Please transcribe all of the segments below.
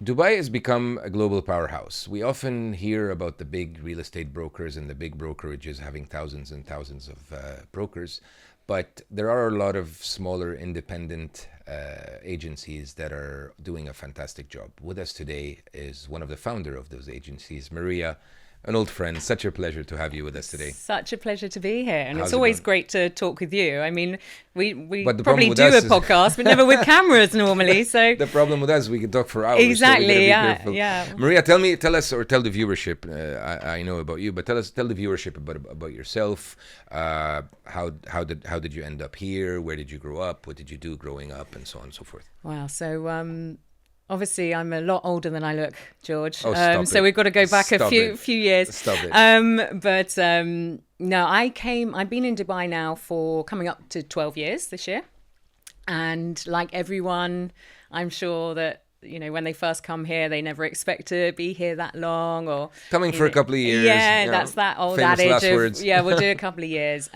Dubai has become a global powerhouse. We often hear about the big real estate brokers and the big brokerages having thousands and thousands of brokers, but there are a lot of smaller independent agencies that are doing a fantastic job. With us today is one of the founder of those agencies, Maria, an old friend. Such a pleasure to have you with us today. Such a pleasure to be here. And How's it's it always going? great to talk with you. I mean, we But the probably problem with do a us is- podcast, but never with cameras normally. So The problem with us, we can talk for hours. Exactly, So we gotta be yeah, careful. yeah. Maria, tell the viewership. I know about you, but tell the viewership about yourself. How did you end up here? Where did you grow up? What did you do growing up, and so on and so forth. wow. So obviously I'm a lot older than I look, George. Oh, stop so it. we've got to go back Stop a few years. Stop it. But no, I've been in Dubai now for coming up to 12 years this year. And like everyone, I'm sure that, you know, when they first come here, they never expect to be here that long or Coming you for a know, couple of years. Yeah, you know, that's that old famous adage last of, words. yeah, we'll do a couple of years.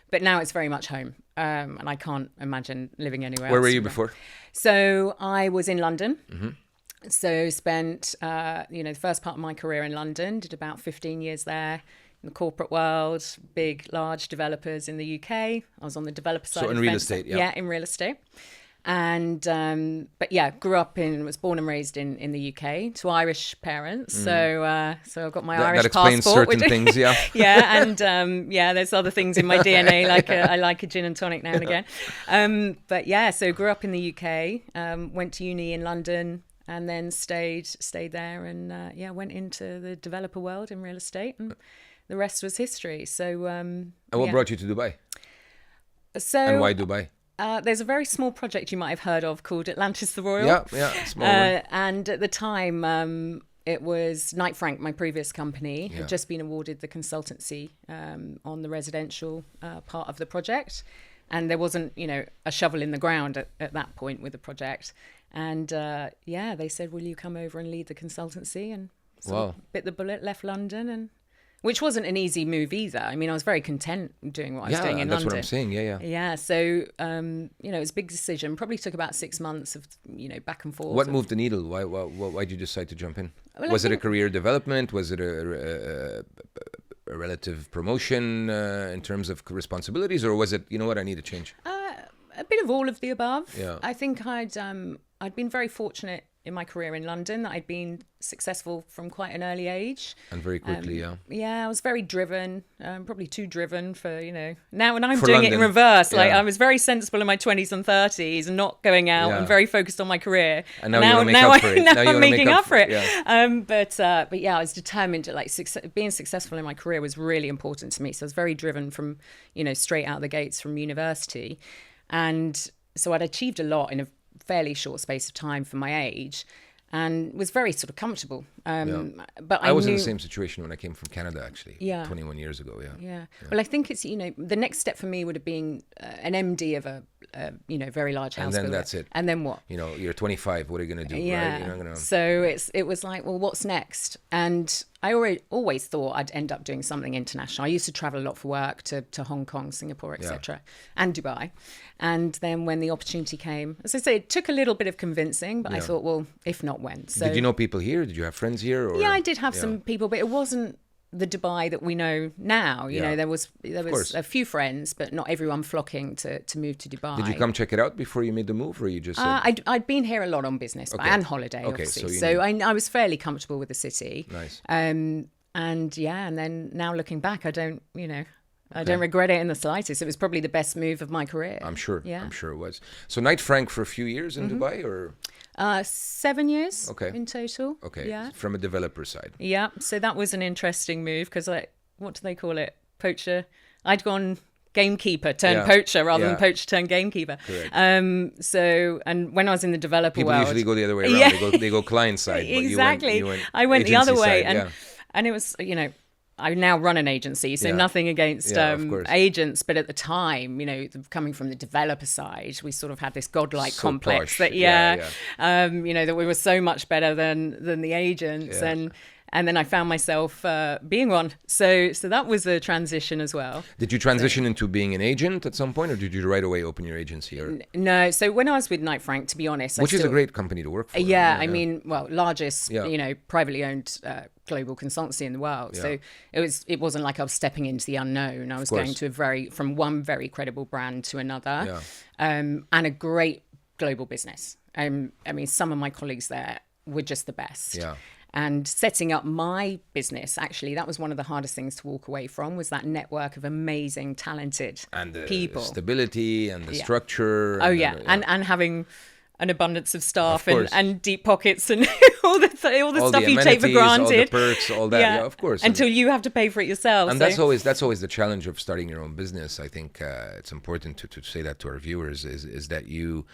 But now it's very much home. And I can't imagine living anywhere else. Where were you before? So I was in London. Mm-hmm. So spent, the first part of my career in London, did about 15 years there in the corporate world, big, large developers in the UK. I was on the developer side. So in of real fence. estate, yeah. Yeah, in real estate. And, was born and raised in the UK to Irish parents. So I've got my Irish That explains passport. certain things, yeah. Yeah, and there's other things in my DNA, like I like a gin and tonic now and again. So grew up in the UK, went to uni in London, and then stayed there, and went into the developer world in real estate, and the rest was history. So, And what brought you to Dubai? So, And why Dubai? There's a very small project you might have heard of called Atlantis the Royal. Yeah, small one. And at the time, it was Knight Frank, my previous company, Yeah. had just been awarded the consultancy on the residential part of the project. And there wasn't, a shovel in the ground at that point with the project. And they said, will you come over and lead the consultancy? And sort of bit the bullet, left London, and which wasn't an easy move either. I mean, I was very content doing what I was doing in that's London. what I'm saying. Yeah. Yeah, so, it was a big decision. Probably took about 6 months of, back and forth. What moved the needle? Why did you decide to jump in? Well, Was it a career development? Was it a relative promotion in terms of responsibilities? Or was it, you know what, I need to change? A bit of all of the above. Yeah. I think I'd been very fortunate in my career in London that I'd been successful from quite an early age. And very quickly, yeah. Yeah, I was very driven, probably too driven for, now when I'm For doing it London. in reverse, like Yeah. I was very sensible in my 20s and 30s and not going out Yeah. and very focused on my career. And now you wanna make up for it. Now you I'm wanna making make up up for it. yeah. But I was determined to being successful in my career was really important to me. So I was very driven from, straight out the gates from university. And so I'd achieved a lot in a fairly short space of time for my age, and was very sort of comfortable. But I was knew, in the same situation when I came from Canada, actually. Yeah. 21 years ago, yeah. Yeah. Well, I think it's, the next step for me would have been an MD of a very large house And then builder. that's it. And then what? You're 25, what are you going to do? Yeah. Right? You're not gonna... So it was like, well, what's next? And I always thought I'd end up doing something international. I used to travel a lot for work to Hong Kong, Singapore, etc., and Dubai. And then when the opportunity came, as I say, it took a little bit of convincing, but I thought, well, if not when. So Did you know people here? Did you have friends here? Or... yeah, I did have some people, but it wasn't the Dubai that we know now. You know, there was a few friends, but not everyone flocking to move to Dubai. Did you come check it out before you made the move, or you just said... I'd been here a lot on business and holiday, obviously. so I was fairly comfortable with the city. Nice. And then now looking back, I don't regret it in the slightest. It was probably the best move of my career. I'm sure. Yeah. I'm sure it was. So Knight Frank for a few years in Dubai, or 7 years in total. okay, Yeah. from a developer side. Yeah. So that was an interesting move because, what do they call it? Poacher. I'd gone gamekeeper turned poacher rather than poacher turned gamekeeper. Correct. And when I was in the developer People world, usually go the other way around. They go client side. Exactly. But I went the other way, side, and it was, I now run an agency, so nothing against of course. agents, but at the time, coming from the developer side, we sort of had this godlike So complex posh. that that we were so much better than the agents, And then I found myself being one. So that was a transition as well. Did you transition into being an agent at some point, or did you right away open your agency? Or? No. So when I was with Knight Frank, to be honest, which is a great company to work for. Yeah, I mean, well, largest, privately owned global consultancy in the world. Yeah. So it wasn't like I was stepping into the unknown. I was going to from one very credible brand to another, and a great global business. I mean, some of my colleagues there were just the best. Yeah. And setting up my business, actually, that was one of the hardest things to walk away from, was that network of amazing, talented and the people. Stability and the structure. Oh, and having an abundance of staff and deep pockets and all the stuff you take for granted. All the perks, all that. Yeah, of course. Until you have to pay for it yourself. And that's always the challenge of starting your own business. I think it's important to say that to our viewers is that you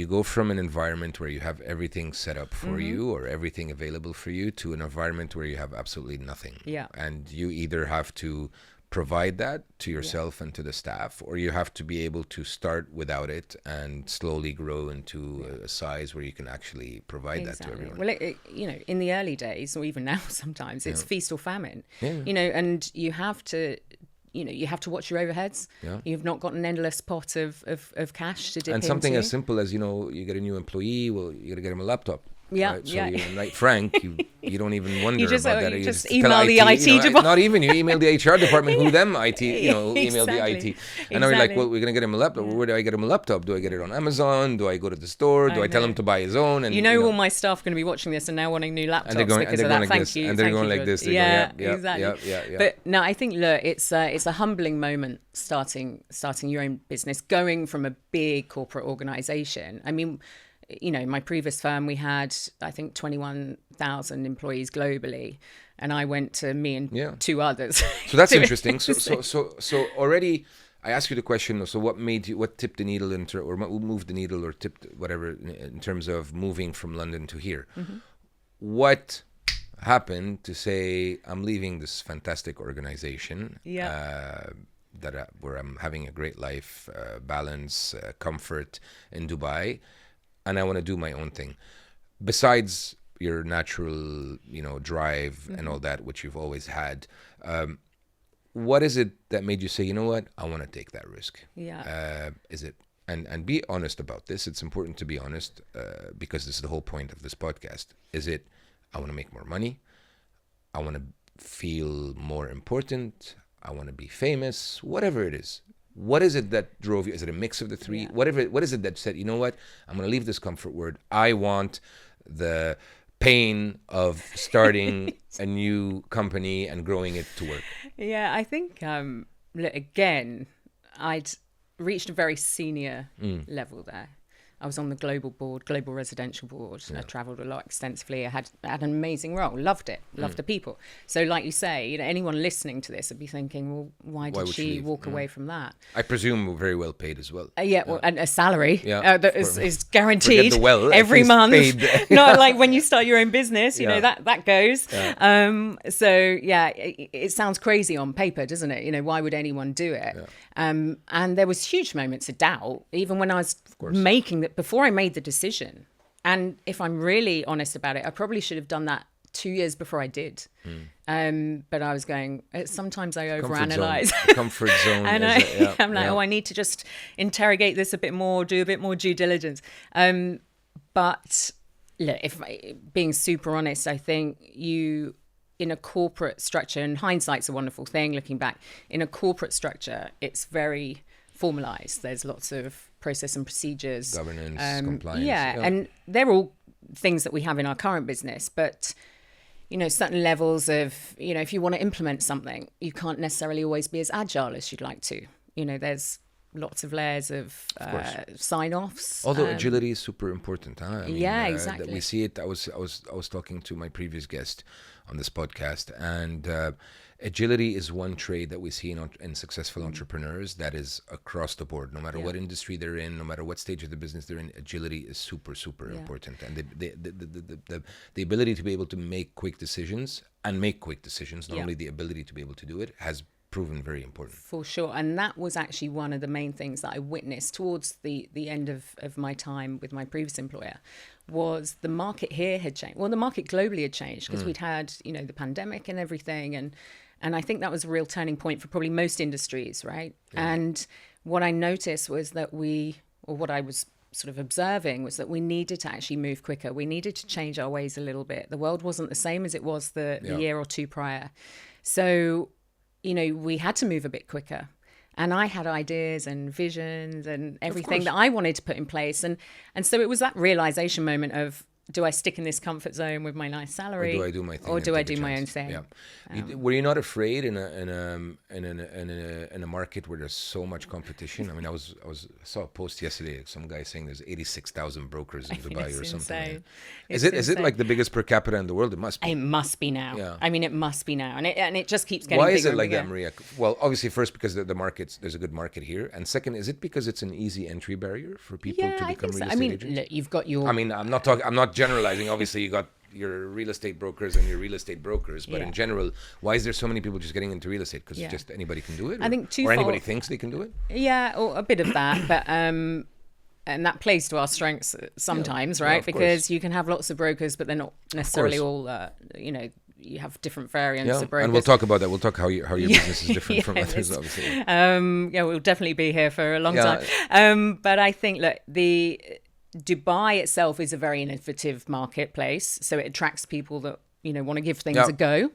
go from an environment where you have everything set up for you or everything available for you to an environment where you have absolutely nothing. Yeah. And you either have to provide that to yourself and to the staff, or you have to be able to start without it and slowly grow into a size where you can actually provide that to everyone. Well, in the early days, or even now sometimes, it's feast or famine. Yeah. And you have to... you have to watch your overheads. Yeah. You've not got an endless pot of cash to dip into. And something as simple as, you get a new employee, well, you got to get him a laptop. Yeah, right? So you're Knight Frank, you don't even wonder about that. You just email the IT department. Not even, you email the HR department, who them IT, email the IT. And now you're like, well, we're going to get him a laptop. Where do I get him a laptop? Do I get it on Amazon? Do I go to the store? Do I tell him to buy his own? And all my staff are going to be watching this and now wanting new laptops because of that. Thank you. And they're going like this. Exactly. Yeah. But no, I think, look, it's a humbling moment starting your own business, going from a big corporate organization. I mean, my previous firm, we had, I think, 21,000 employees globally, and I went to me and two others. So that's interesting. So already, I asked you the question. So what tipped the needle or what moved the needle or tipped whatever in terms of moving from London to here? Mm-hmm. What happened to say, I'm leaving this fantastic organization? Where I'm having a great life, balance, comfort in Dubai. And I want to do my own thing. Besides your natural, drive and all that, which you've always had, what is it that made you say, you know what, I want to take that risk? Yeah. Is it, and be honest about this. It's important to be honest because this is the whole point of this podcast. Is it, I want to make more money. I want to feel more important. I want to be famous, whatever it is. What is it that drove you? Is it a mix of the three? Yeah. What is it that said, you know what, I'm going to leave this comfort word. I want the pain of starting a new company and growing it to work. Yeah, I think, again, I'd reached a very senior level there. I was on the global residential board. I traveled a lot extensively. I had an amazing role. Loved it. Loved the people. So like you say, anyone listening to this would be thinking, well, why did she walk away from that? I presume very well paid as well. Well, and a salary that is guaranteed every month. Not like when you start your own business, that goes. Yeah. It sounds crazy on paper, doesn't it? Why would anyone do it? Yeah. And there was huge moments of doubt, even when I was before I made the decision. And if I'm really honest about it, I probably should have done that 2 years before I did. But I was going, sometimes I overanalyze. Comfort zone. And I'm like, I need to just interrogate this a bit more, do a bit more due diligence. But look, being super honest, I think in a corporate structure, and hindsight's a wonderful thing looking back, in a corporate structure, it's very formalized. There's lots of process and procedures. Governance, compliance. And they're all things that we have in our current business. But, certain levels of, if you want to implement something, you can't necessarily always be as agile as you'd like to. There's lots of layers of sign-offs. Although agility is super important, huh? I mean, exactly. That we see it. I was talking to my previous guest on this podcast, and agility is one trait that we see in successful entrepreneurs that is across the board. No matter what industry they're in, no matter what stage of the business they're in, agility is super, super important. And the ability to be able to make quick decisions, not only the ability to be able to do it, has proven very important. For sure. And that was actually one of the main things that I witnessed towards the end of my time with my previous employer, was the market here had changed. Well, the market globally had changed because we'd had, the pandemic and everything. And I think that was a real turning point for probably most industries, right? Yeah. And what I noticed was that what I was sort of observing was that we needed to actually move quicker. We needed to change our ways a little bit. The world wasn't the same as it was the year or two prior. So, we had to move a bit quicker. And I had ideas and visions and everything that I wanted to put in place. And so it was that realization moment of, do I stick in this comfort zone with my nice salary, or do I do my thing, or do I do my own thing? Yeah. Were you not afraid in a market where there's so much competition? I mean, I saw a post yesterday, some guy saying there's 86,000 brokers in Dubai or something. Is it like the biggest per capita in the world? It must be. It must be now. Yeah. I mean, it must be now, and it just keeps getting. Why bigger is it like that, Maria? Well, obviously, first because there's a good market here, and second, is it because it's an easy entry barrier for people to become real estate agents? Look, you've got your. I mean, I'm not generalizing. Obviously, you got your real estate brokers and your real estate brokers, but in general, why is there so many people just getting into real estate? Because just anybody can do it, I think or anybody thinks they can do it. Yeah, or a bit of that, but and that plays to our strengths sometimes, right? Because you can have lots of brokers, but they're not necessarily all. You have different variants of brokers. And we'll talk about that. We'll talk how your business is different from others, obviously. We'll definitely be here for a long time. But I think, look, the Dubai itself is a very innovative marketplace, so it attracts people that want to give things a go.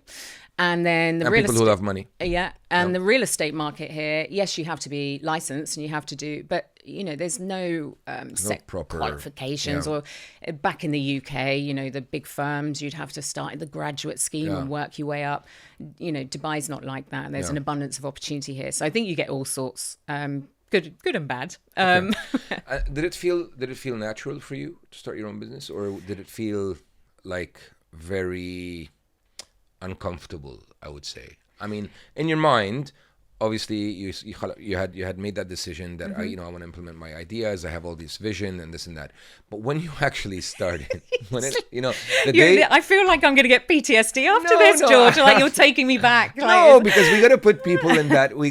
And then the real people who love money. The real estate market here, yes, you have to be licensed and you have to do, but there's no set proper qualifications. Or back in the UK, the big firms, you'd have to start in the graduate scheme and work your way up. Dubai's not like that. There's an abundance of opportunity here, so I think you get all sorts. Good and bad. Did it feel natural for you to start your own business, or did it feel like very uncomfortable? I would say. I mean, in your mind, obviously, you had made that decision that I want to implement my ideas. I have all this vision and this and that. But when you actually started, I feel like I'm going to get PTSD after this, George. Like you're taking me back. No, because we got to put people in that. We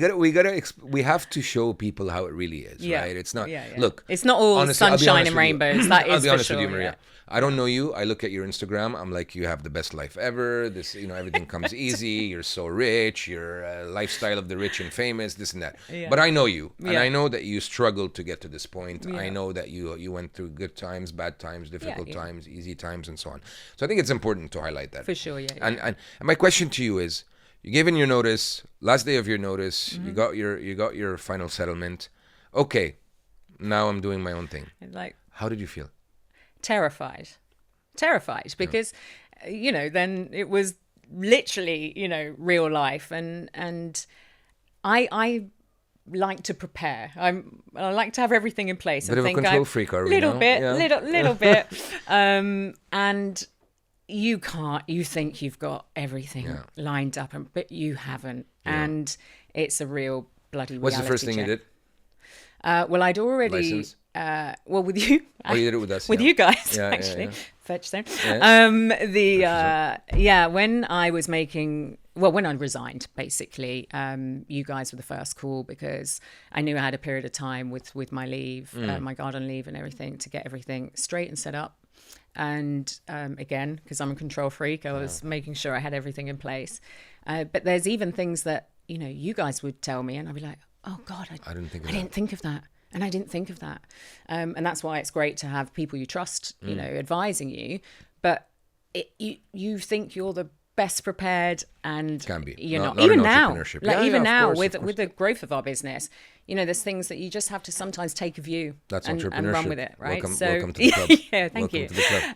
have to show people how it really is, right? It's not. Look, it's not all honestly, sunshine and rainbows. That is I'll be honest for sure. With you, Maria. I don't know you. I look at your Instagram. I'm like, you have the best life ever. This, everything comes easy. You're so rich. You're lifestyle of the rich and famous. This and that. Yeah. But I know you, and I know that you struggled to get to this point. Yeah. I know that you went through good times, bad times, difficult times, easy times, and so on. So I think it's important to highlight that. For sure, yeah. And my question to you is: you gave in your notice. Last day of your notice, you got your final settlement. Okay, now I'm doing my own thing. How did you feel? Terrified because then it was literally real life, and I like to prepare. I like to have everything in place. Bit of a control freak, are we? Little bit. And you think you've got everything lined up, but you haven't, and it's a real bloody reality. What's the first thing you did? Well, I'd already. License? With you. Oh, you did it with us. With you guys, actually. Virtuzone'S. When I resigned, basically, you guys were the first call because I knew I had a period of time with my leave, my garden leave and everything to get everything straight and set up. And again, because I'm a control freak, I was making sure I had everything in place. But there's even things that, you guys would tell me and I'd be like, oh God, I didn't think of that. And I didn't think of that. And that's why it's great to have people you trust, advising you. But you think you're the best prepared, and can be. You're not. Even now, with the growth of our business, there's things that you just have to sometimes take a view and run with it, right? Welcome to the club. Yeah, thank you. To the club.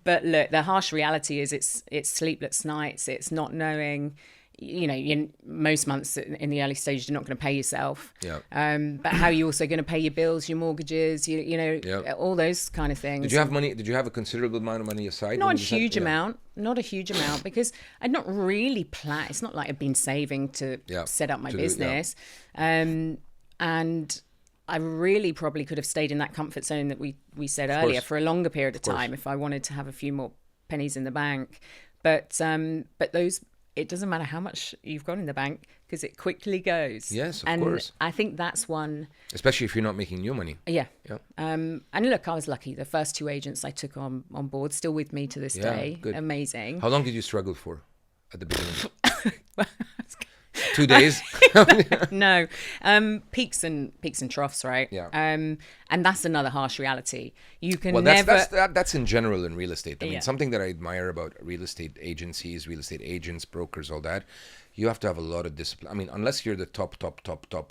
But look, the harsh reality is it's sleepless nights. It's not knowing. In most months in the early stages, you're not going to pay yourself. Yeah. But how are you also going to pay your bills, your mortgages, all those kind of things. Did you have money? Did you have a considerable amount of money aside? Not a huge amount, because I'd not really planned. It's not like I'd been saving to set up my business. And I really probably could have stayed in that comfort zone that we said earlier for a longer period of time if I wanted to have a few more pennies in the bank. But those it doesn't matter how much you've got in the bank because it quickly goes. Yes, of and course. I think that's one. Especially if you're not making new money. Yeah. Yeah. And look, I was lucky. The first 2 agents I took on board, still with me to this day. Good. Amazing. How long did you struggle for at the beginning? 2 days? No, peaks and troughs, right? Yeah. And that's another harsh reality. You can Well, never. that's in general in real estate. I mean, Yeah. something that I admire about real estate agencies, real estate agents, brokers, all that, you have to have a lot of discipline. I mean, unless you're the top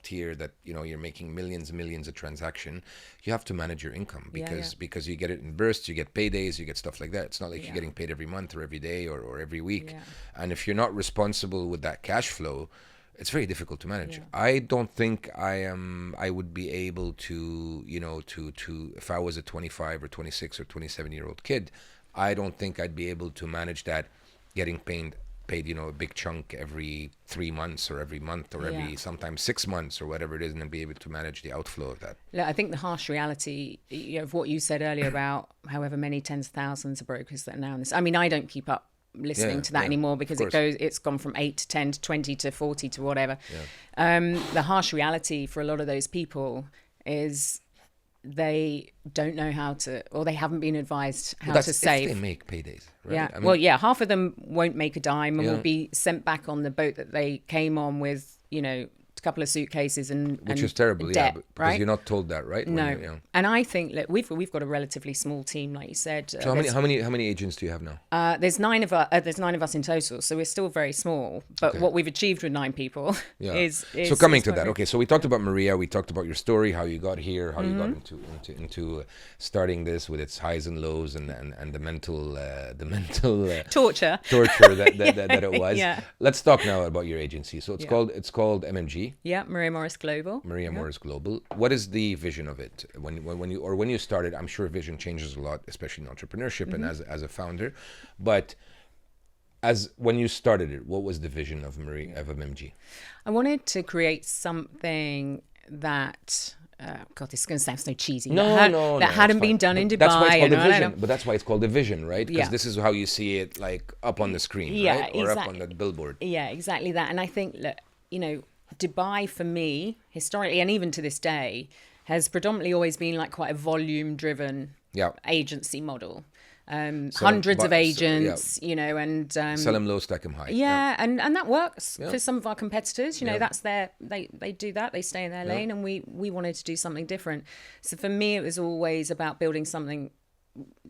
tier that, you know, you're making millions and millions of transaction, you have to manage your income because you get it in bursts, you get paydays, you get stuff like that. It's not like you're getting paid every month or every day or every week. Yeah. And if you're not responsible with that cash flow, it's very difficult to manage. I don't think I would be able to, you know, to if I was a 25 or 26 or 27-year-old kid, I don't think I'd be able to manage that, getting paid, you know, a big chunk every 3 months or every month or every sometimes 6 months or whatever it is, and then be able to manage the outflow of that. Look, I think the harsh reality, you know, of what you said earlier about however many tens of thousands of brokers that are now in this. I mean, I don't keep up listening to that anymore because it's gone from 8 to 10 to 20 to 40 to whatever. The harsh reality for a lot of those people is they don't know how to, or they haven't been advised how to save. If they make paydays, right? Yeah. I mean, Half of them won't make a dime and will be sent back on the boat that they came on with, you know, a couple of suitcases which is terrible, debt, because right? you're not told that, right? No. And I think that we've got a relatively small team, like you said. So how many agents do you have now? There's 9 of us. There's 9 of us in total, so we're still very small. But what we've achieved with 9 people is so coming to that. Okay, so we talked about Maria. We talked about your story, how you got here, how you got into starting this with its highs and lows, and the mental torture that it was. Yeah. Let's talk now about your agency. So it's called MMG. Yeah, Maria Morris Global. Maria Morris Global. What is the vision of it? When you started, I'm sure vision changes a lot, especially in entrepreneurship and as a founder. But when you started it, what was the vision of MMG? I wanted to create something that God, this is going to sound so cheesy. That hadn't been done in Dubai. That's why it's called a vision. But that's why it's called a vision, right? Because Yeah. this is how you see it, like up on the screen, right? Or up on the billboard. Yeah, exactly that. And I think, look, you know, Dubai for me, historically, and even to this day, has predominantly always been like quite a volume-driven agency model. Hundreds of agents, you know, and sell them low, stack them high. And that works for some of our competitors. You know, that's they do that. They stay in their lane, and we wanted to do something different. So for me, it was always about building something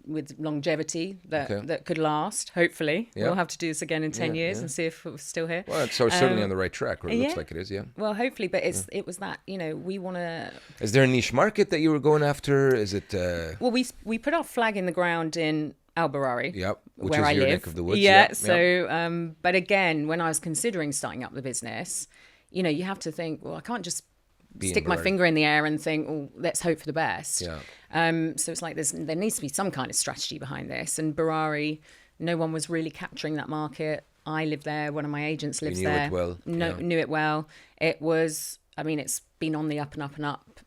with longevity that could last. Hopefully, we'll have to do this again in 10 years and see if we're still here. Well, it's certainly on the right track, or it looks like it is. Yeah. Well, hopefully, but it was that, you know, we want to. Is there a niche market that you were going after? Is it? Well, we put our flag in the ground in Al Barari, which where is I your live. neck of the woods. So, but again, when I was considering starting up the business, you know, you have to think, well, I can't just stick my finger in the air and think, oh, let's hope for the best. So it's like there needs to be some kind of strategy behind this. And Barari, no one was really capturing that market. I live there. One of my agents lives there. It well. Knew it well. It was, I mean, it's been on the up and up and up,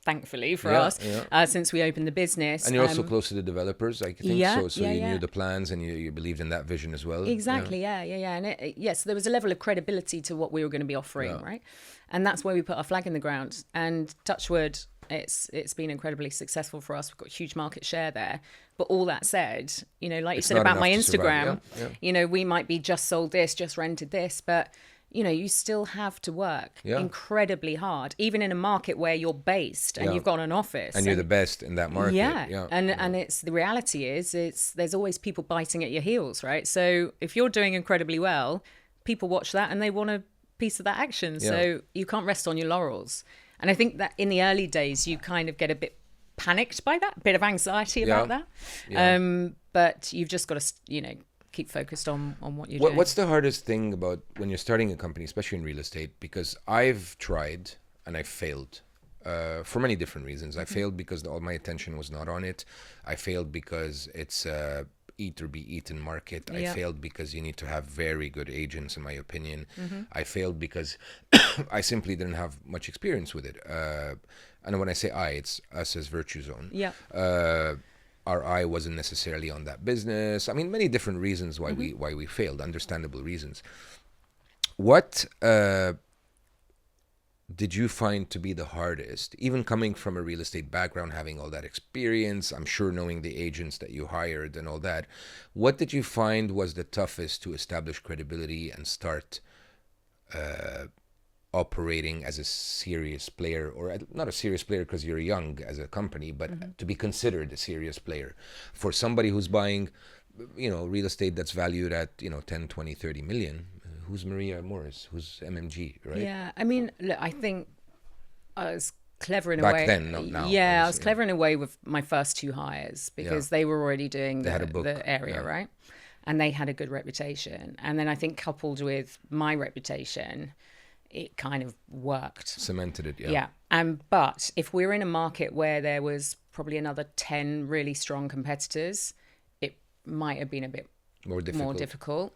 thankfully for us, since we opened the business. And you're also close to the developers, I think. So you knew the plans and you believed in that vision as well. Exactly, And yes, there was a level of credibility to what we were going to be offering, right? And that's where we put our flag in the ground. And touch wood, it's been incredibly successful for us. We've got huge market share there. But all that said, you know, like you said about my Instagram, you know, we might be just sold this, just rented this, but you know, you still have to work incredibly hard, even in a market where you're based and you've got an office. And you're the best in that market. And it's the reality is there's always people biting at your heels, right? So if you're doing incredibly well, people watch that and they want a piece of that action. So you can't rest on your laurels. And I think that in the early days, you kind of get a bit panicked by that, a bit of anxiety about that. But you've just got to, you know, keep focused on what you're doing. What's the hardest thing about when you're starting a company, especially in real estate? Because I've tried and I failed for many different reasons. I failed because all my attention was not on it. I failed because it's eat or be eaten market. I failed because you need to have very good agents, in my opinion. I failed because I simply didn't have much experience with it. And when I say it's us as Virtuzone. our eye wasn't necessarily on that business. I mean, many different reasons why we failed, understandable reasons. What did you find to be the hardest, even coming from a real estate background, having all that experience, I'm sure knowing the agents that you hired and all that, what did you find was the toughest to establish credibility and start operating as a serious player, or not a serious player because you're young as a company, but to be considered a serious player for somebody who's buying, real estate that's valued at, 10, 20, 30 million. Who's Maria Morris? Who's MMG, right? Yeah, I mean, look, I think I was clever in a Back way. then, not now. Yeah, I was clever in a way with my first 2 hires because they were already doing They had a book. the area, right? And they had a good reputation. And then I think coupled with my reputation, it kind of worked. Cemented it, Yeah. But if we're in a market where there was probably another 10 really strong competitors, it might have been a bit more difficult.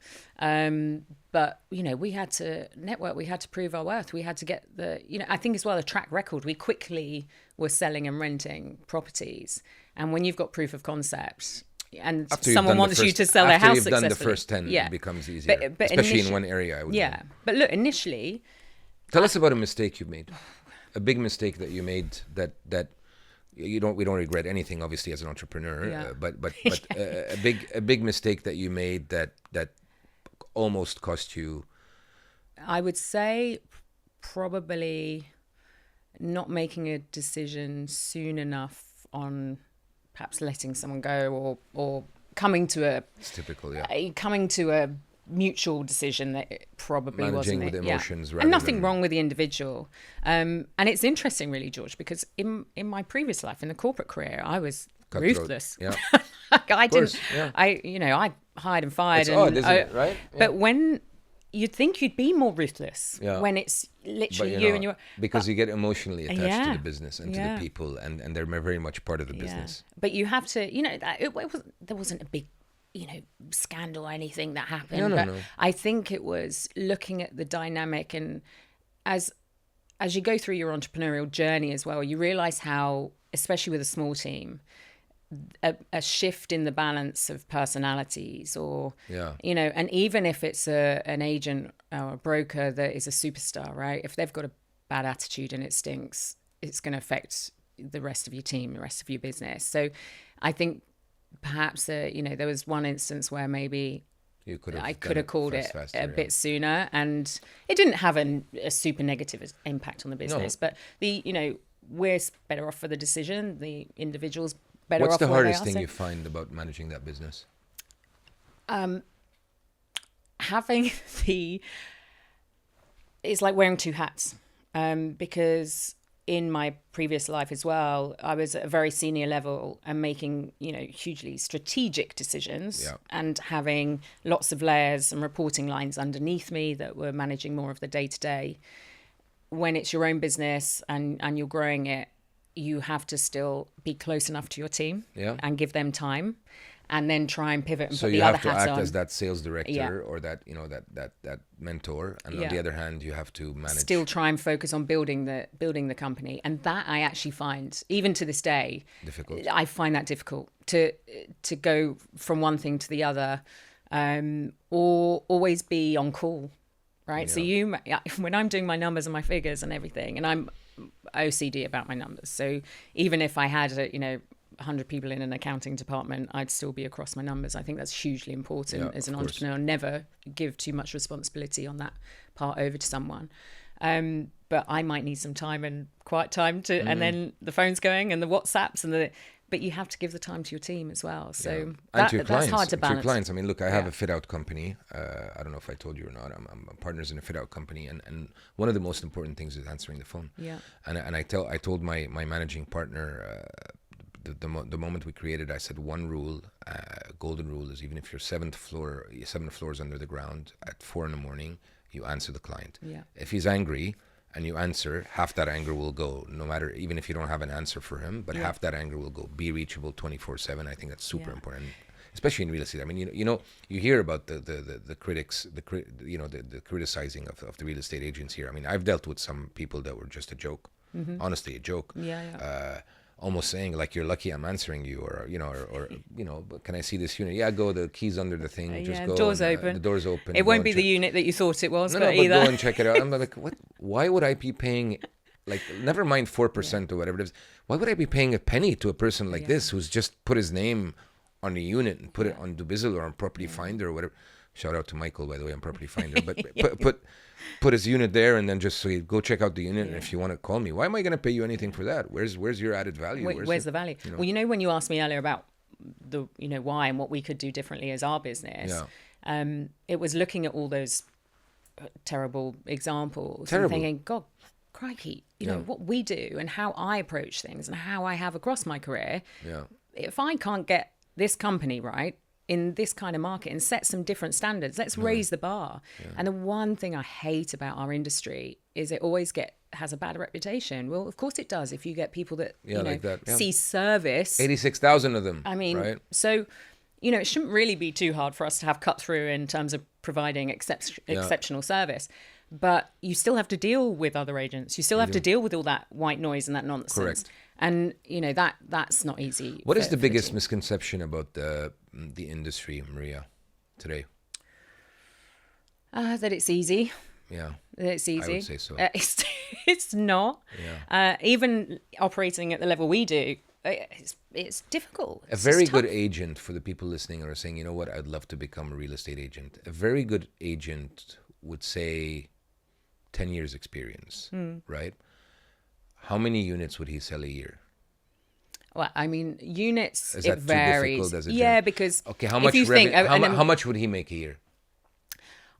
But, we had to network. We had to prove our worth. We had to get I think as well, a track record. We quickly were selling and renting properties. And when you've got proof of concept and someone wants you to sell their house successfully. After you've done the first 10, it becomes easier. But especially in one area, I would think. But look, initially... Tell us about a mistake you made. A big mistake that you made that we don't regret anything, obviously, as an entrepreneur. But a big mistake that you made that almost cost you. I would say probably not making a decision soon enough on perhaps letting someone go or coming to a. It's typical, coming to a mutual decision that it probably managing wasn't with emotions, and nothing wrong with the individual, and it's interesting really, George, because in my previous life, in the corporate career, I was ruthless. I hired and fired. It's odd, isn't it, right? But when you'd think you'd be more ruthless when it's literally you and your... Because you get emotionally attached to the business and to the people, and they're very much part of the business. But you have to, there wasn't a big scandal or anything that happened. No. I think it was looking at the dynamic, and as you go through your entrepreneurial journey as well, you realize how, especially with a small team, a shift in the balance of personalities, or and even if it's an agent or a broker that is a superstar, right? If they've got a bad attitude and it stinks, it's going to affect the rest of your team, the rest of your business. So I think perhaps there was one instance where maybe I could have called it a bit sooner, and it didn't have a super negative impact on the business. But we're better off for the decision. The individual's better off. What's the hardest thing you find about managing that business? Having it's like wearing 2 hats, because in my previous life as well, I was at a very senior level and making, hugely strategic decisions and having lots of layers and reporting lines underneath me that were managing more of the day-to-day. When it's your own business and you're growing it, you have to still be close enough to your team and give them time, and then try and pivot and put the other hat on. So you have to act as that sales director or that that mentor, and on the other hand, you have to manage. Still try and focus on building the company, and that I actually find, even to this day, difficult. I find that difficult to go from one thing to the other, or always be on call, right? So when I'm doing my numbers and my figures and everything, and I'm OCD about my numbers, so even if I had 100 people in an accounting department, I'd still be across my numbers. I think that's hugely important as an entrepreneur. Never give too much responsibility on that part over to someone. But I might need some time and quiet time to, and then the phone's going and the WhatsApps but you have to give the time to your team as well. So and to your clients, that's hard to balance. To your clients. I mean, look, I have a fit out company. I don't know if I told you or not. I'm partners in a fit out company, and one of the most important things is answering the phone. Yeah. And I told my managing partner. The moment we created, I said one rule, golden rule, is even if you're 7 floors under the ground at 4 a.m, you answer the client. Yeah. If he's angry and you answer, half that anger will go, no matter, even if you don't have an answer for him, but half that anger will go. Be reachable 24/7. I think that's super important, especially in real estate. I mean, you hear about the critics, the criticizing of the real estate agents here. I mean, I've dealt with some people that were just a joke, honestly, a joke. almost saying like, "You're lucky I'm answering you," or "But can I see this unit?" Yeah, go. The key's under the thing. Just go. Doors and, open. The door's open. It won't be the unit that you thought it was, No, but but either. go and check it out. I'm like, what? Why would I be paying, like, never mind 4% or whatever it is. Why would I be paying a penny to a person like this who's just put his name on the unit and put it on Dubizzle or on Property Finder or whatever? Shout out to Michael, by the way, on Property Finder. But put his unit there and then just say, go check out the unit. And if you want to call me, why am I going to pay you anything for that? Where's your added value? Where's the value? Well, when you asked me earlier about the why and what we could do differently as our business, it was looking at all those terrible examples and thinking, God, crikey, you know what we do and how I approach things and how I have across my career. If I can't get this company right in this kind of market and set some different standards, let's raise the bar. And the one thing I hate about our industry is it always has a bad reputation. Well, of course it does. If you get people that see service, 86,000 of them. I mean, so it shouldn't really be too hard for us to have cut through in terms of providing exceptional service. But you still have to deal with other agents. You still have to deal with all that white noise and that nonsense. Correct. And that's not easy. What is the biggest misconception about the industry, Maria, today? That it's easy. Yeah. That it's easy. I would say so. It's not. Yeah. Even operating at the level we do, it's difficult. A very good agent, for the people listening are saying, you know what, I'd love to become a real estate agent. A very good agent would say 10 years experience, right? How many units would he sell a year? Well, I mean, units, is it that varies. Too difficult as a yeah, because okay, how much how much would he make a year?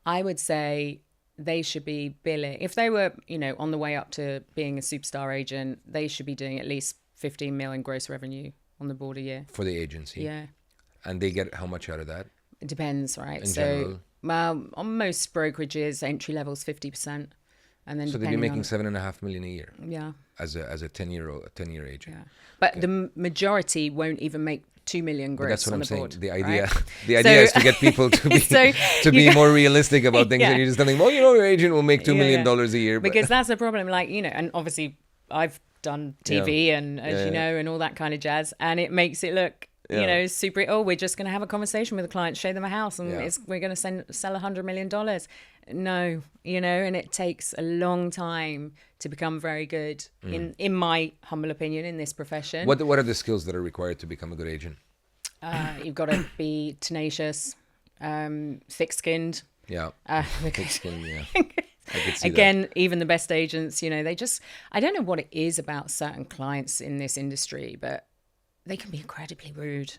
I would say they should be billing. If they were, on the way up to being a superstar agent, they should be doing at least 15 mil in gross revenue on the board a year. For the agency? Yeah. And they get how much out of that? It depends, right? In general? On most brokerages, entry level is 50%. And then so they'd be making $7.5 million a year. Yeah. As a 10-year agent. Yeah. But the majority won't even make 2 million gross. But that's what on I'm the saying. board, The idea, right? the idea is to get people to be be more realistic about things, and you just think, well, your agent will make $2 million a year. But because that's the problem, and obviously I've done TV and as you know, and all that kind of jazz, and it makes it look. Super. Oh, we're just going to have a conversation with a client, show them a house, and we're going to sell $100 million. No, and it takes a long time to become very good. In my humble opinion, in this profession. What are the skills that are required to become a good agent? You've got to be tenacious, thick-skinned. Yeah. Thick-skinned. Yeah. I could see Again, that. even the best agents, I don't know what it is about certain clients in this industry, but they can be incredibly rude.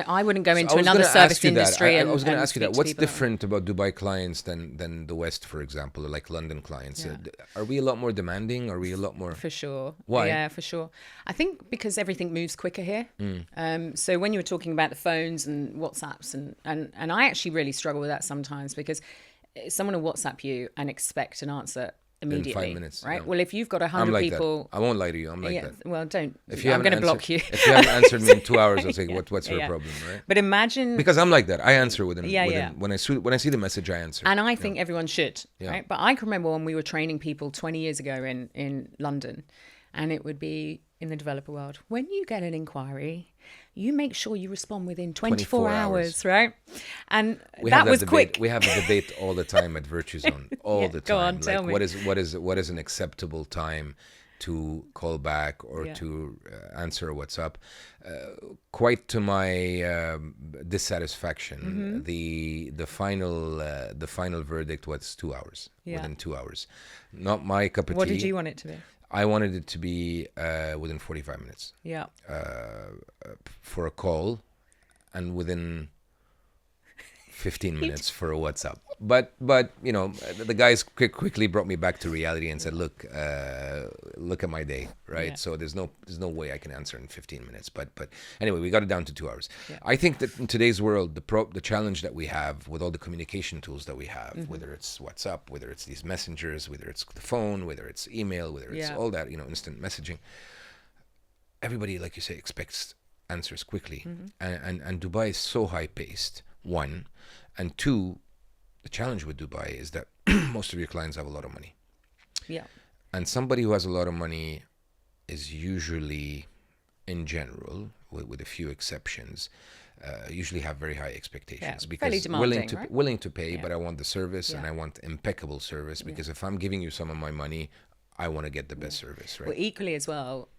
I wouldn't go into another service industry. I was going to ask you that. What's different about Dubai clients than the West, for example, or like London clients? Yeah. Are we a lot more demanding? Are we a lot more? For sure. Why? Yeah, for sure. I think because everything moves quicker here. So when you were talking about the phones and WhatsApps, and I actually really struggle with that sometimes, because someone will WhatsApp you and expect an answer immediately, in 5 minutes, right? Well, if you've got 100 people, that. I won't lie to you. I'm like that. Well, don't. If you I'm going to block you. If you haven't answered me in 2 hours, I'll say, what's her problem, right? But imagine, because I'm like that. I answer within. Yeah. When I see the message, I answer. And I think everyone should, right? But I can remember when we were training people 20 years ago in London, and it would be in the developer world. When you get an inquiry, you make sure you respond within 24 hours, right? And that was quick. We have a debate all the time at Virtuzone, all the time. Go on, tell me. What is an acceptable time to call back or to answer a WhatsApp? Quite to my dissatisfaction, the final verdict was 2 hours. Within 2 hours, not my cup of tea. What did you want it to be? I wanted it to be within 45 minutes. Yeah. For a call, and within 15 minutes for a WhatsApp. But the guys quickly brought me back to reality and said, look at my day, right? Yeah. So there's no way I can answer in 15 minutes. But anyway, we got it down to 2 hours. Yeah. I think that in today's world, the challenge that we have with all the communication tools that we have, whether it's WhatsApp, whether it's these messengers, whether it's the phone, whether it's email, whether it's all that, instant messaging, everybody, like you say, expects answers quickly. And Dubai is so high paced, one, and two, the challenge with Dubai is that most of your clients have a lot of money. Yeah. And somebody who has a lot of money is usually in general, with a few exceptions, usually have very high expectations, fairly because demanding, right? willing to pay, Yeah. but I want the service and Yeah. I want impeccable service, because if I'm giving you some of my money, I want to get the best service, right? Well, equally as well,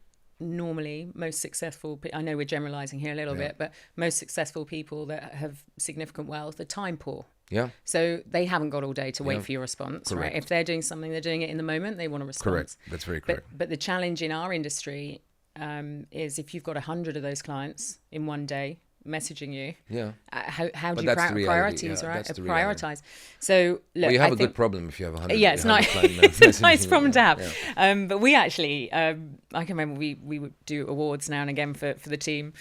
normally most successful, I know we're generalizing here a little bit, but most successful people that have significant wealth are time poor. Yeah, So they haven't got all day to wait Yeah. for your response, Correct. right? If they're doing something, they're doing it in the moment, they want a response. correct. That's very correct. But the challenge in our industry is if you've got 100 of those clients in one day messaging you, Yeah. how do But you that's the reality. priorities, Yeah, right? that's the reality. Prioritize. So look, Well, you have I a think, good problem if you have 100. yeah, it's nice. It's a nice problem to have. But we actually, I can remember we would do awards now and again for the team.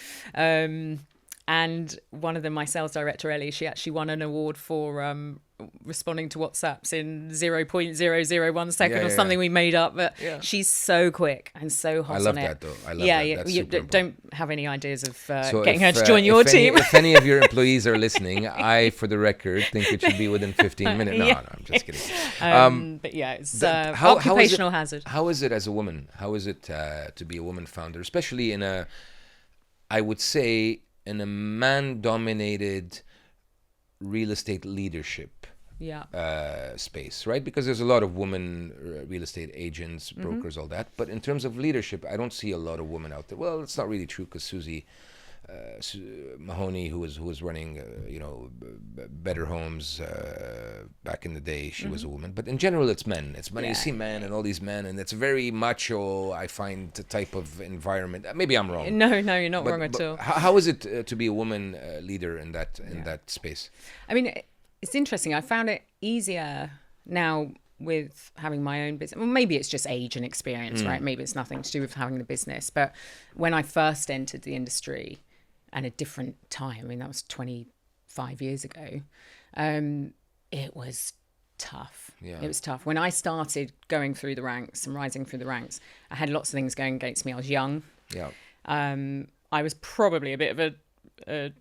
And one of them, my sales director, Ellie, she actually won an award for responding to WhatsApps in 0.001 second Yeah, or yeah, something yeah. we made up. But Yeah. she's so quick and so hot I love on that, it. though. I love yeah, that. yeah. That's You super important. don't have any ideas of So getting if, her to join your if any- team. if any of your employees are listening, I, for the record, think it should be within 15 minutes. No, Yeah. no, I'm just kidding. But yeah, it's How is it- occupational hazard. How is it as a woman? How is it to be a woman founder, especially in a, I would say, in a man-dominated real estate leadership Yeah. space, right? Because there's a lot of women real estate agents, Mm-hmm. brokers, all that. But in terms of leadership, I don't see a lot of women out there. Well, it's not really true, because Susie Mahoney, who was running, Better Homes back in the day, she was a woman. But in general, it's men. It's men. You see men and all these men, and it's very macho. I find the type of environment. Maybe I'm wrong. No, you're not But- wrong at but all. How is it to be a woman leader in that space? I mean, it's interesting. I found it easier now with having my own business. Well, maybe it's just age and experience, right? Maybe it's nothing to do with having the business. But when I first entered the industry, and a different time, I mean, that was 25 years ago, it was tough. Yeah. It was tough. When I started going through the ranks and rising through the ranks, I had lots of things going against me. I was young. Yeah. I was probably a bit of a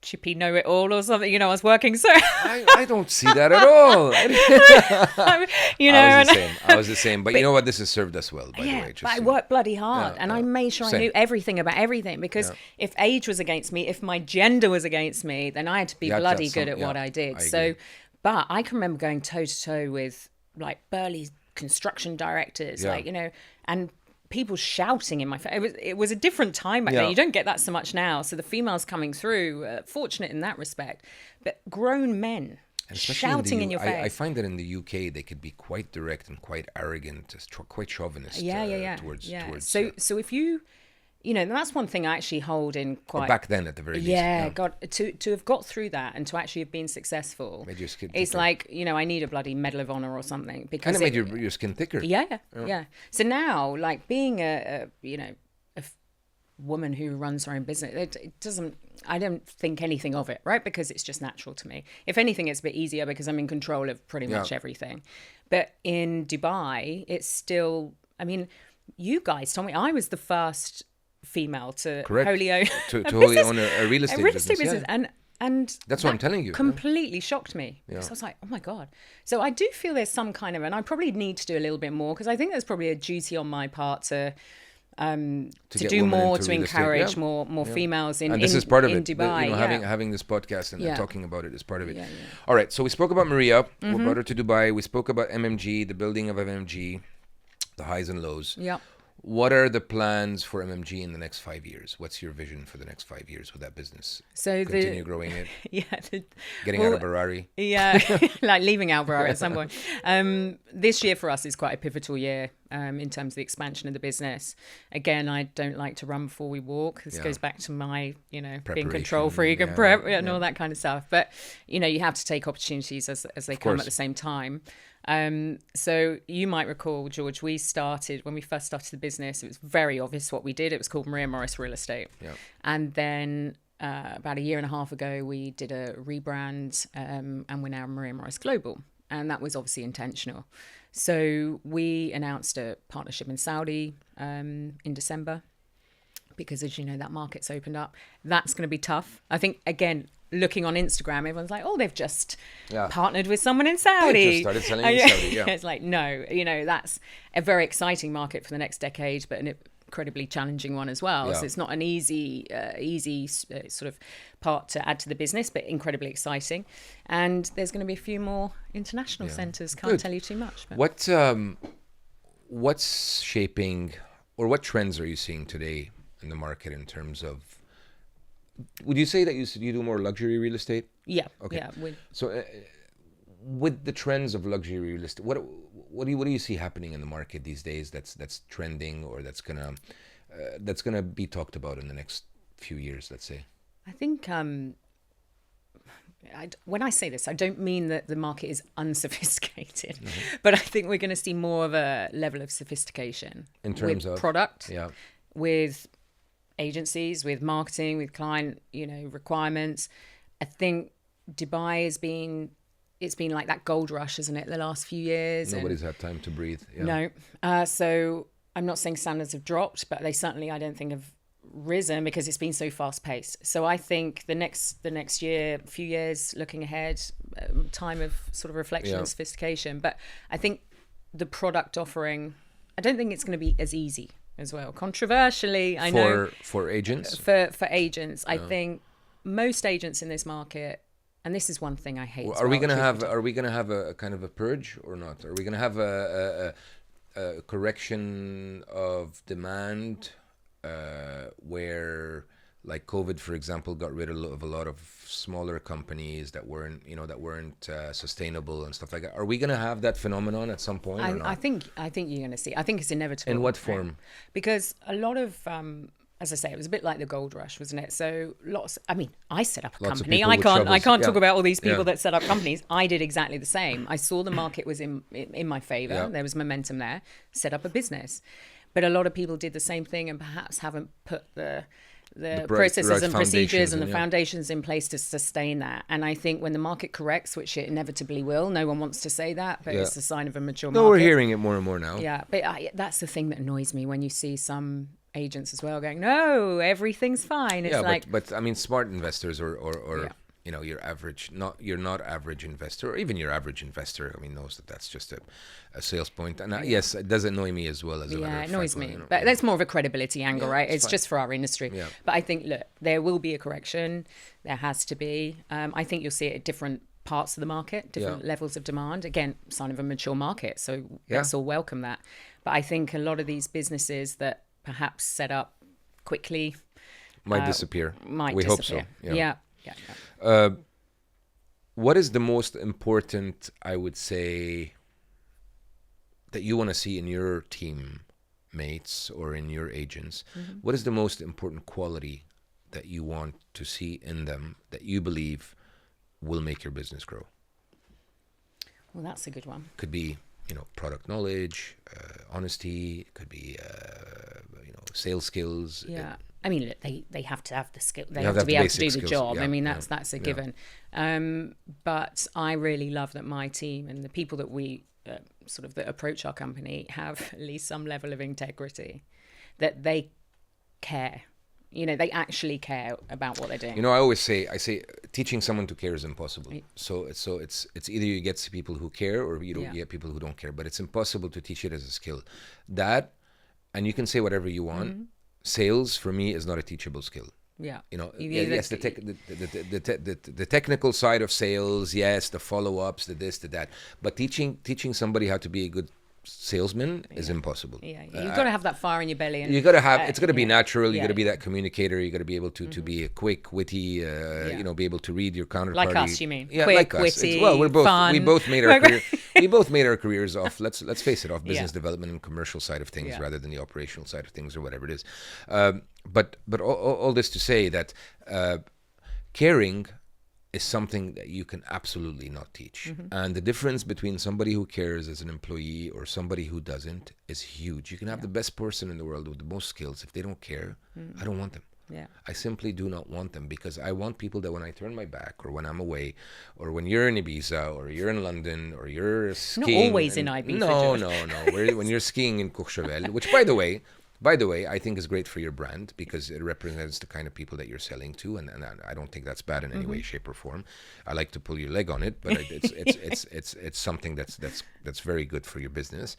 chippy know-it-all or something. I was working so... I don't see that at all. I was the same. But you know what? This has served us well, by the way. But I worked bloody hard, Yeah, and yeah. I made sure I Same. knew everything about everything, because if age was against me, if my gender was against me, then I had to be You had to bloody have good some- at what yeah, I did. I So, agree. but I can remember going toe to toe with like burly construction directors, Yeah. and people shouting in my face. It was a different time back Yeah. then. You don't get that so much now. So the females coming through, fortunate in that respect, but grown men. And especially Shouting in your face. I find that in the UK they could be quite direct and quite arrogant, quite chauvinist. Yeah. Towards So if you, that's one thing I actually hold in quite. back then, at the very least. Yeah, God, to have got through that and to actually have been successful, Made your skin it's thicker. like, I need a bloody Medal of Honor or something, because And it made your skin thicker. yeah. So now, like, being a woman who runs her own business, it doesn't, I don't think anything of it, right? Because it's just natural to me. If anything, it's a bit easier because I'm in control of pretty much everything. But in Dubai, it's still, I mean, you guys told me I was the first female to Correct. wholly own To wholly own a real estate business. business. Yeah. And That's what I'm telling you, yeah. Completely shocked me. So I was like, oh my God. So I do feel there's some kind of, and I probably need to do a little bit more, because I think there's probably a duty on my part to get do women more, into to real estate. encourage Yeah. more females in And this is part of in it. Dubai. Having this podcast and Yeah. talking about it is part of it. Yeah. All right. So we spoke about Maria. We brought her to Dubai. We spoke about MMG, the building of MMG, the highs and lows. Yeah. What are the plans for MMG in the next 5 years? What's your vision for the next 5 years with that business? So Continue growing it, yeah, getting out of Ferrari. Yeah, like leaving Alvaro at some point. This year for us is quite a pivotal year in terms of the expansion of the business. Again, I don't like to run before we walk. This goes back to my, being control freak and prep and all that kind of stuff. But, you have to take opportunities as they come course. at the same time. So you might recall, George, when we first started the business, it was very obvious what we did. It was called Maria Morris Real Estate. Yeah. And then about a year and a half ago, we did a rebrand and we're now Maria Morris Global. And that was obviously intentional. So we announced a partnership in Saudi in December, because as you know, that market's opened up. That's going to be tough. I think, again, looking on Instagram, everyone's like, oh, they've just partnered with someone in Saudi. They just started selling in Saudi, yeah. It's like, no, that's a very exciting market for the next decade, but incredibly challenging one as well. Yeah. So it's not an easy sort of part to add to the business, but incredibly exciting. And there's going to be a few more international centres. Can't Good. tell you too much. But. What's shaping, or what trends are you seeing today in the market in terms of? Would you say that you do more luxury real estate? Yeah. Okay. Yeah. So, with the trends of luxury real estate, what do you see happening in the market these days that's trending, or that's gonna be talked about in the next few years, let's say? I think when I say this, I don't mean that the market is unsophisticated, but I think we're going to see more of a level of sophistication In terms with of product, Yeah. with agencies, with marketing, with client, requirements. I think Dubai has been, it's been like that gold rush, isn't it, the last few years? Nobody's had time to breathe. Yeah. No. So I'm not saying standards have dropped, but they certainly, I don't think, have risen because it's been so fast paced. So I think the next year, few years looking ahead, time of sort of reflection and sophistication. But I think the product offering, I don't think it's going to be as easy as well. Controversially, I know for agents. For agents, I think most agents in this market, and this is one thing I hate. Are we gonna have a kind of a purge or not? Are we gonna have a correction of demand where, like COVID, for example, got rid of a lot of smaller companies that weren't sustainable and stuff like that? Are we going to have that phenomenon at some point? Or not? I think you're going to see. I think it's inevitable. In what form? Because a lot of, as I say, it was a bit like the gold rush, wasn't it? So I set up a company. I can't talk about all these people that set up companies. I did exactly the same. I saw the market was in my favor. Yeah. There was momentum there. Set up a business. But a lot of people did the same thing and perhaps haven't put the processes and procedures and the foundations in place to sustain that. And I think when the market corrects, which it inevitably will, no one wants to say that, but it's a sign of a mature market. No, we're hearing it more and more now. Yeah, but that's the thing that annoys me when you see some agents as well going, no, everything's fine. It's but I mean, smart investors or your average, you're not average investor, or even your average investor, I mean, knows that that's just a sales point. And yes, it does annoy me as well as a matter of fact. Yeah, it annoys me. But that's more of a credibility angle, right? It's just for our industry. Yeah. But I think, look, there will be a correction. There has to be. I think you'll see it at different parts of the market, different levels of demand. Again, sign of a mature market. So let's all welcome that. But I think a lot of these businesses that perhaps set up quickly might disappear. We hope so. Yeah. What is the most important, I would say, that you want to see in your teammates or in your agents? Mm-hmm. What is the most important quality that you want to see in them that you believe will make your business grow? Well, that's a good one. Could be, product knowledge, honesty. It could be, sales skills. Yeah. I mean, look, they have to have the skill. They have to be able to do the job. Yeah, I mean, that's a given. But I really love that my team and the people that we that approach our company have at least some level of integrity, that they care. They actually care about what they're doing. I say teaching someone to care is impossible. So it's either you get people who care or you don't get people who don't care. But it's impossible to teach it as a skill. That, and you can say whatever you want. Mm-hmm. Sales for me is not a teachable skill. Yeah. Yes, the technical side of sales, yes, the follow-ups, the this, the that. But teaching somebody how to be a good salesman is impossible. Yeah, you've got to have that fire in your belly. And, you got to have. It's got to be natural. You got to be that communicator. You got to be able to be a quick, witty. Be able to read your counterparty. Like us, you mean? Yeah, quick, like us. witty, we're both. fun. We both made our career. We both made our careers off. Let's face it, off business development and commercial side of things rather than the operational side of things or whatever it is. But all this to say that caring is something that you can absolutely not teach. Mm-hmm. And the difference between somebody who cares as an employee or somebody who doesn't is huge. You can have the best person in the world with the most skills. If they don't care, I don't want them. Yeah. I simply do not want them, because I want people that when I turn my back or when I'm away or when you're in Ibiza or you're in London or you're skiing. Not always in Ibiza. No. When you're skiing in Courchevel, which by the way, I think is great for your brand because it represents the kind of people that you're selling to, and I don't think that's bad in any way, shape, or form. I like to pull your leg on it, but it's something that's very good for your business.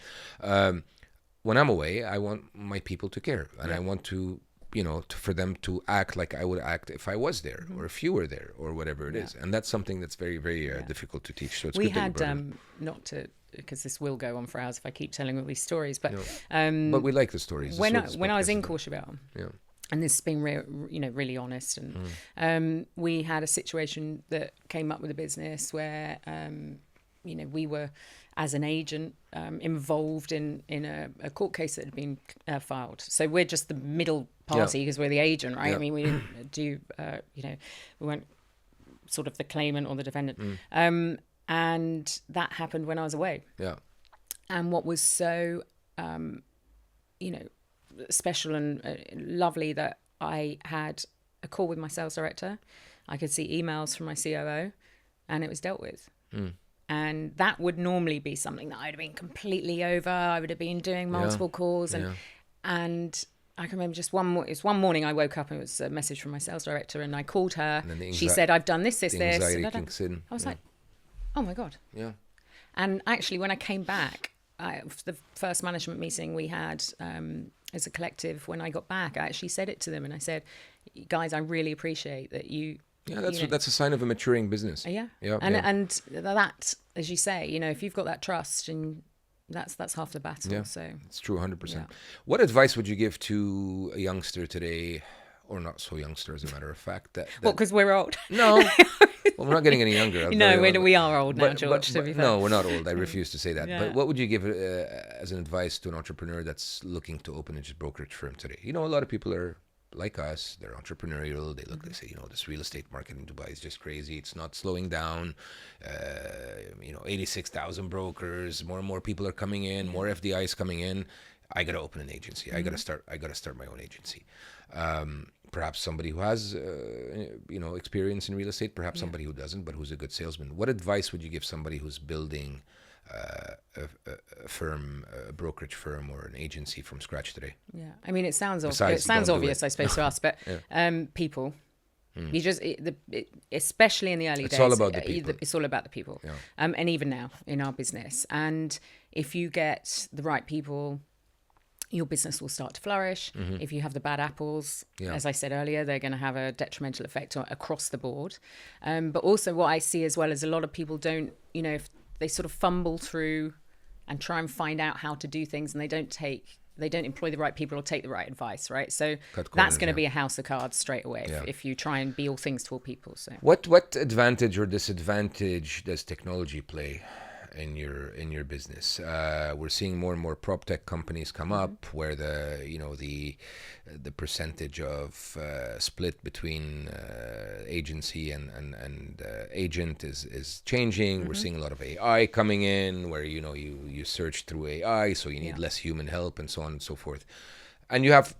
when I'm away, I want my people to care, and I want to, for them to act like I would act if I was there, or if you were there, or whatever it is. And that's something that's very, very difficult to teach. So it's we good had that you brought it. not to, because this will go on for hours if I keep telling all these stories, but But we like the stories. when I was in Courchevel, yeah. and this has been really honest, and we had a situation that came up with a business where we were, as an agent, involved in a court case that had been filed. So we're just the middle party because we're the agent, right? I mean, we didn't do we weren't sort of the claimant or the defendant. And that happened when I was away. Yeah. And what was so special and lovely, that I had a call with my sales director. I could see emails from my COO, and it was dealt with. And that would normally be something that I'd have been completely over. I would have been doing multiple calls, and I can remember just one morning I woke up and it was a message from my sales director, and I called her. She said, "I've done this. I was like, oh my God. Yeah. And actually, when I came back, the first management meeting we had as a collective, when I got back, I actually said it to them, and I said, guys, I really appreciate that you. Yeah, that's a sign of a maturing business. Yeah. And that, as you say, if you've got that trust, and that's half the battle. Yeah, so it's true, 100%. Yeah. What advice would you give to a youngster today, or not so youngster, as a matter of fact? Well, because we're old. No. Well, we're not getting any younger. We are old now, George, to be fair. No, we're not old. I refuse to say that. Yeah. But what would you give as an advice to an entrepreneur that's looking to open a brokerage firm today? A lot of people are like us. They're entrepreneurial. They look, they say, this real estate market in Dubai is just crazy. It's not slowing down. 86,000 brokers. More and more people are coming in. More FDIs coming in. I got to open an agency. I got to start my own agency. Perhaps somebody who has, experience in real estate. Perhaps somebody who doesn't, but who's a good salesman. What advice would you give somebody who's building a firm, a brokerage firm, or an agency from scratch today? Yeah, I mean, it sounds obvious, I suppose, to us, but people. You just, especially in the early days, it's all about the people. It's all about the people, and even now in our business. And if you get the right people, your business will start to flourish. If you have the bad apples, as I said earlier, they're going to have a detrimental effect across the board. But also what I see as well is a lot of people don't, if they sort of fumble through and try and find out how to do things, and they don't employ the right people or take the right advice, right? So that's going to be a house of cards straight away if you try and be all things to all people. So what advantage or disadvantage does technology play in your business? We're seeing more and more prop tech companies come up, where the percentage of split between agency and agent is changing. We're seeing a lot of AI coming in, where you search through AI, so you need less human help, and so on and so forth. And you have,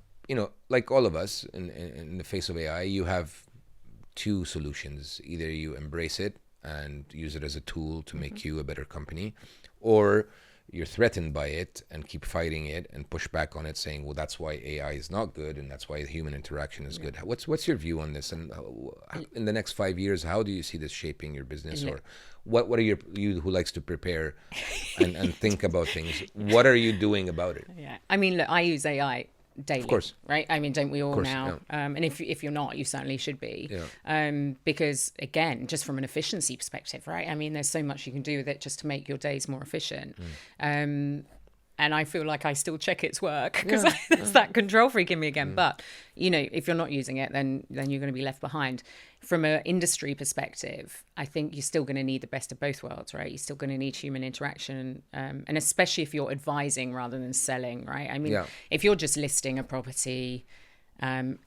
like all of us, in the face of AI, you have two solutions. Either you embrace it and use it as a tool to make you a better company, or you're threatened by it and keep fighting it and push back on it, saying, well, that's why AI is not good, and that's why the human interaction is good. What's your view on this? And in the next 5 years, how do you see this shaping your business? Or what are you who likes to prepare and think about things, what are you doing about it? I mean, look, I use AI daily, of course, right? I mean, don't we all now? And if you're not, you certainly should be. Because again, just from an efficiency perspective, right? I mean, there's so much you can do with it just to make your days more efficient. And I feel like I still check its work, because there's that control freak in me again. But if you're not using it, then you're going to be left behind. From an industry perspective, I think you're still going to need the best of both worlds, right? You're still going to need human interaction, and especially if you're advising rather than selling, right? I mean, if you're just listing a property,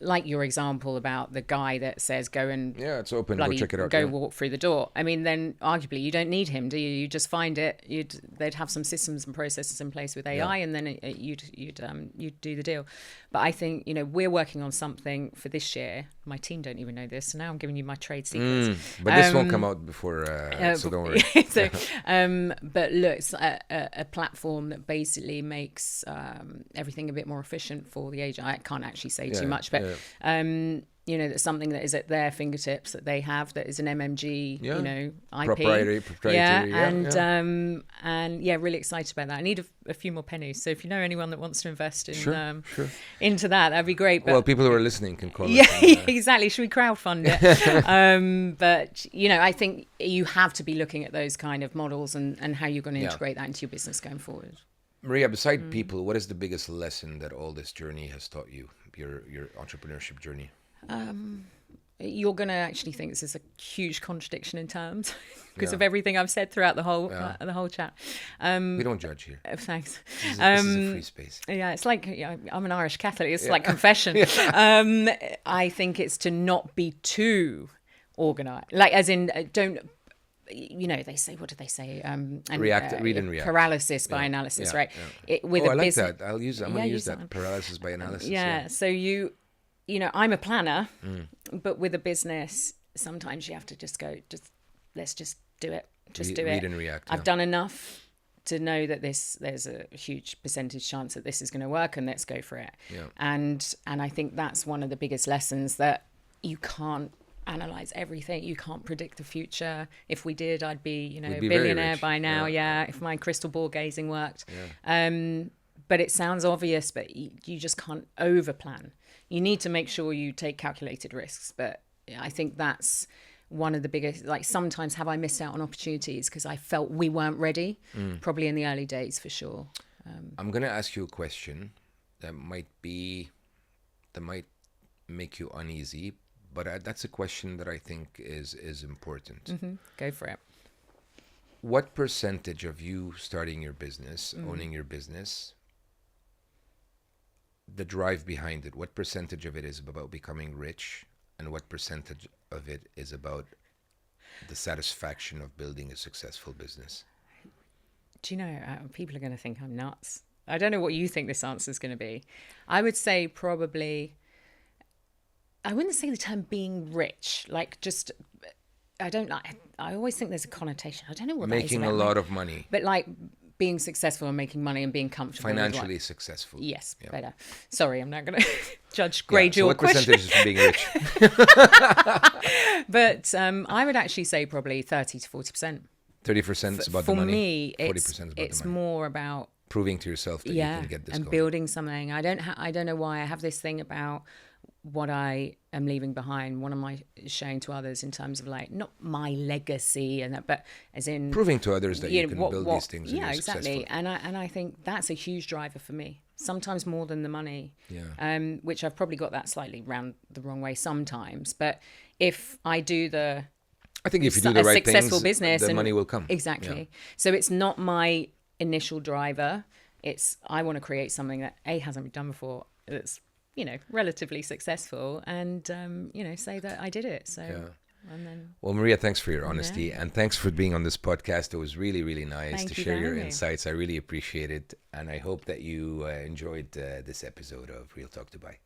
like your example about the guy that says go and it's open, go check it out, walk through the door. I mean, then arguably you don't need him, do you? You just find it. They'd have some systems and processes in place with AI, and then you'd do the deal. But I think we're working on something for this year. My team don't even know this, so now I'm giving you my trade secrets. But this won't come out before, so don't worry. But look, it's a platform that basically makes everything a bit more efficient for the agent. I can't actually say too much, but that's something that is at their fingertips, that they have, that is an MMG, IP. Proprietary. Really excited about that. I need a few more pennies. So if you know anyone that wants to invest in Sure. into that'd be great. But, well, people who are listening can call us. Yeah, exactly. Should we crowdfund it? But, I think you have to be looking at those kind of models and how you're going to integrate that into your business going forward. Maria, beside people, what is the biggest lesson that all this journey has taught you, your entrepreneurship journey? You're going to actually think this is a huge contradiction in terms because of everything I've said throughout the whole chat. We don't judge here. Thanks. This is a free space. Yeah, it's like I'm an Irish Catholic. It's like confession. I think it's to not be too organized. Like, as in, don't. They say, what do they say? Read and react. Paralysis by analysis, right? Yeah. I like that. I'm going to use that. Paralysis by analysis. Yeah. So I'm a planner, but with a business, sometimes you have to just go, let's just do it. Do it. Read and react. I've done enough to know that there's a huge percentage chance that this is going to work, and let's go for it. Yeah. And I think that's one of the biggest lessons, that you can't analyze everything. You can't predict the future. If we did, I'd be, a billionaire by now. Yeah. If my crystal ball gazing worked. Yeah. But it sounds obvious, but you just can't over plan. You need to make sure you take calculated risks. But I think that's one of the biggest, like, sometimes have I missed out on opportunities because I felt we weren't ready, probably in the early days for sure. I'm going to ask you a question that might make you uneasy, but that's a question that I think is important. Mm-hmm. Go for it. What percentage of you starting your business, owning your business, the drive behind it, what percentage of it is about becoming rich, and what percentage of it is about the satisfaction of building a successful business? Do you know, people are going to think I'm nuts. I don't know what you think this answer is going to be. I would say probably, I wouldn't say the term being rich, like, just, I always think there's a connotation. I don't know what that is. Making a lot of money. But like being successful and making money and being comfortable. Financially successful. Yes, better. Sorry, I'm not going to grade your what question. Percentage is from being rich? But I would actually say probably 30 to 40%. 30% is about the money. For me, 40% is about it's the money. more about proving to yourself that you can get this and going. Building something. I don't know why I have this thing about what I am leaving behind. What am I showing to others in terms of, like, not my legacy and that, but as in proving to others that you can build these things. Yeah, and exactly. Successful. And I think that's a huge driver for me. Sometimes more than the money. Yeah. Which I've probably got that slightly round the wrong way sometimes. But if I do I think if you do the right successful things, business, the money will come. Exactly. Yeah. So it's not my initial driver. It's, I want to create something that hasn't been done before. That's, relatively successful, and say that I did it. So. Yeah. And then, well, Maria, thanks for your honesty, and thanks for being on this podcast. It was really, really nice to share your insights. I really appreciate it, and I hope that you enjoyed this episode of Real Talk Dubai.